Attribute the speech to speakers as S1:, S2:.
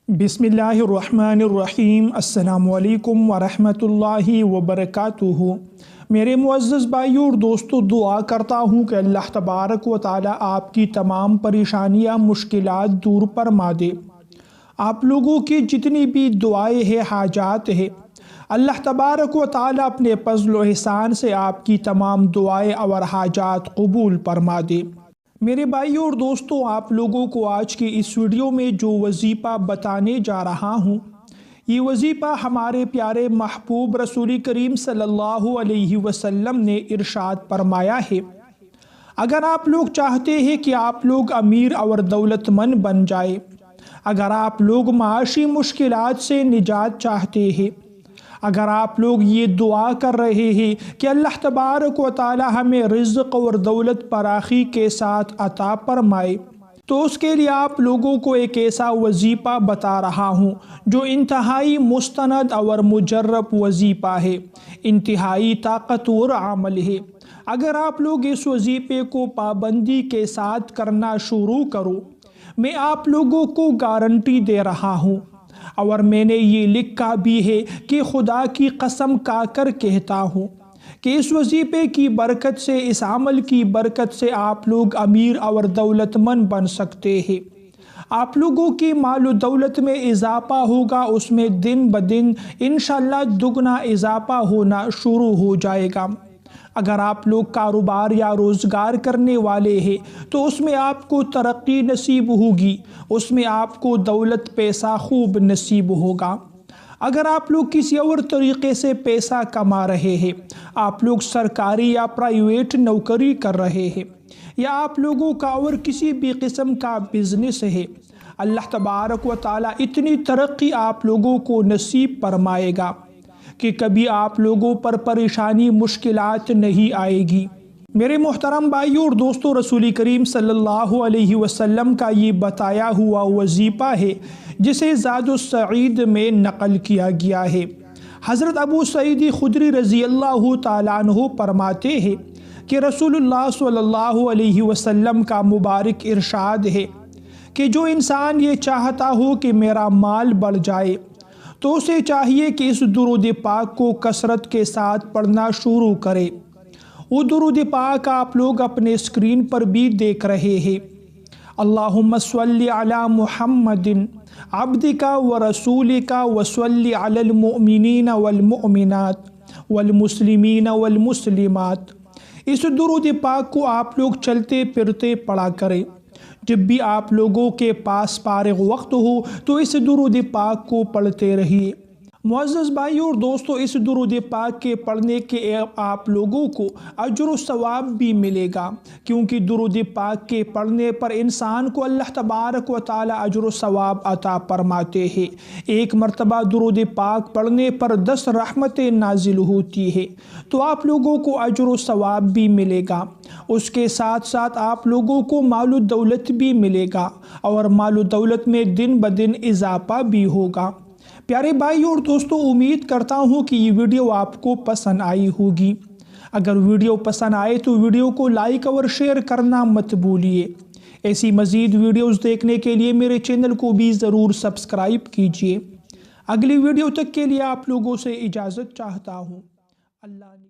S1: बिस्मिल्लाहिर्रहमानिर्रहीम। अस्सलामु अलैकुम वरहमतुल्लाहि वबरकातुहू। मेरे मुअज़्ज़ज़ भाइयों और दोस्तों, दुआ करता हूँ कि अल्लाह तबारक व तआला आपकी तमाम परेशानियाँ मुश्किलात दूर फरमा दे। आप लोगों की जितनी भी दुआएँ हैं, हाजात है, अल्लाह तबारक व तआला अपने फज़्ल व एहसान से आपकी तमाम दुआएँ और हाजात कबूल फरमा दे। मेरे भाइयों और दोस्तों, आप लोगों को आज की इस वीडियो में जो वजीफ़ा बताने जा रहा हूँ, ये वजीफ़ा हमारे प्यारे महबूब रसूल करीम सल्लल्लाहु अलैहि वसल्लम ने इरशाद फरमाया है। अगर आप लोग चाहते हैं कि आप लोग अमीर और दौलतमंद बन जाए, अगर आप लोग माशी मुश्किलात से निजात चाहते हैं, अगर आप लोग ये दुआ कर रहे हैं कि अल्लाह तबारक व तआला हमें रिज़्क़ और दौलत फराखी के साथ अता फरमाए, तो उसके लिए आप लोगों को एक ऐसा वजीफ़ा बता रहा हूँ जो इंतहाई मुस्तनद और मुजर्रब वजीफ़ा है, इंतहाई ताकतवर अमल है। अगर आप लोग इस वजीफ़े को पाबंदी के साथ करना शुरू करो, मैं आप लोगों को गारंटी दे रहा हूँ और मैंने ये लिखा भी है कि खुदा की कसम खाकर कहता हूँ कि इस वजीफ़े की बरकत से, इस अमल की बरकत से आप लोग अमीर और दौलतमंद बन सकते हैं। आप लोगों की माल दौलत में इजाफ़ा होगा, उसमें दिन ब दिन इंशाअल्लाह दुगना इजाफ़ा होना शुरू हो जाएगा। अगर आप लोग कारोबार या रोज़गार करने वाले हैं तो उसमें आपको तरक्की नसीब होगी, उसमें आपको दौलत पैसा खूब नसीब होगा। अगर आप लोग किसी और तरीक़े से पैसा कमा रहे हैं, आप लोग सरकारी या प्राइवेट नौकरी कर रहे हैं, या आप लोगों का और किसी भी किस्म का बिज़नेस है, अल्लाह तबारक व तआला इतनी तरक्की आप लोगों को नसीब फरमाएगा कि कभी आप लोगों पर परेशानी मुश्किलात नहीं आएगी। मेरे मोहतरम भाइयों और दोस्तों, रसूल करीम सल्लल्लाहु अलैहि वसल्लम का ये बताया हुआ वजीफ़ा है जिसे ज़ादुस सईद में नक़ल किया गया है। हज़रत अबू सईद खुदरी रज़ी अल्लाहु तआला अन्हु फरमाते हैं कि रसूलुल्लाह सल्लल्लाहु अलैहि वसल्लम का मुबारक इरशाद है कि जो इंसान ये चाहता हो कि मेरा माल बढ़ जाए, तो उसे चाहिए कि इस दुरूद पाक को कसरत के साथ पढ़ना शुरू करे। वो दुरूद पाक आप लोग अपने स्क्रीन पर भी देख रहे हैं। अल्लाहुम्मा सल्लि अला मुहम्मदिन अब्दिका व रसूलिका व सल्लि अलल मुमिनीना वल मुमिनात वल मुस्लिमीना वल मुस्लिमात। इस दुरूद पाक को आप लोग चलते फिरते पढ़ा करें। जब भी आप लोगों के पास फारिग वक्त हो तो इस दुरूद पाक को पढ़ते रहिए। मुअज़्ज़ज़ भाइयों और दोस्तों, इस दुरूद पाक के पढ़ने के आप लोगों को अजर व सवाब भी मिलेगा, क्योंकि दुरूद पाक के पढ़ने पर इंसान को अल्लाह तबारक व तआला अजर व सवाब अता फरमाते हैं। एक मरतबा दुरूद पाक पढ़ने पर 10 रहमतें नाजिल होती है, तो आप लोगों को अजर व सवाब भी मिलेगा। उसके साथ साथ आप लोगों को माल दौलत भी मिलेगा और माल दौलत में दिन ब दिन इजाफा भी होगा। प्यारे भाइयों और दोस्तों, उम्मीद करता हूँ कि ये वीडियो आपको पसंद आई होगी। अगर वीडियो पसंद आए तो वीडियो को लाइक और शेयर करना मत भूलिए। ऐसी मज़ीद वीडियोस देखने के लिए मेरे चैनल को भी ज़रूर सब्सक्राइब कीजिए। अगली वीडियो तक के लिए आप लोगों से इजाज़त चाहता हूँ। अल्लाह।